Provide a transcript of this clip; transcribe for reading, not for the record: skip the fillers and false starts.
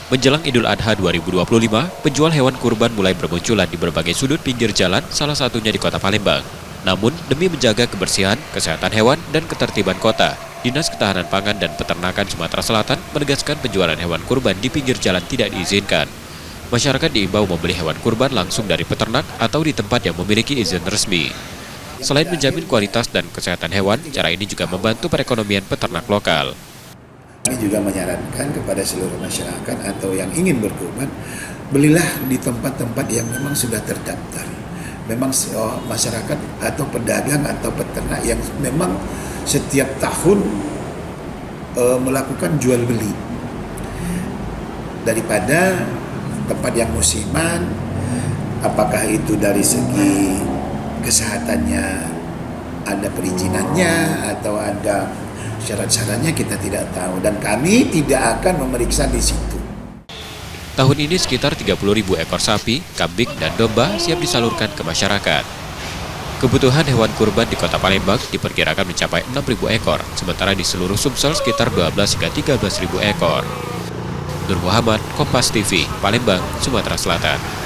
Menjelang Idul Adha 2025, penjual hewan kurban mulai bermunculan di berbagai sudut pinggir jalan, salah satunya di Kota Palembang. Namun, demi menjaga kebersihan, kesehatan hewan, dan ketertiban kota, Dinas Ketahanan Pangan dan Peternakan Sumatera Selatan menegaskan penjualan hewan kurban di pinggir jalan tidak diizinkan. Masyarakat diimbau membeli hewan kurban langsung dari peternak atau di tempat yang memiliki izin resmi. Selain menjamin kualitas dan kesehatan hewan, cara ini juga membantu perekonomian peternak lokal. Kami juga menyarankan kepada seluruh masyarakat atau yang ingin berkurban, belilah di tempat-tempat yang memang sudah terdaftar. Memang masyarakat atau pedagang atau peternak yang memang setiap tahun melakukan jual beli. Daripada tempat yang musiman, apakah itu dari segi kesehatannya ada perizinannya atau ada syarat-syaratnya, kita tidak tahu, dan kami tidak akan memeriksa di situ. Tahun ini sekitar 30.000 ekor sapi, kambing, dan domba siap disalurkan ke masyarakat. Kebutuhan hewan kurban di Kota Palembang diperkirakan mencapai 6.000 ekor, sementara di seluruh Sumsel sekitar 12 hingga 13.000 ekor. Nur Muhammad, Kompas TV, Palembang, Sumatera Selatan.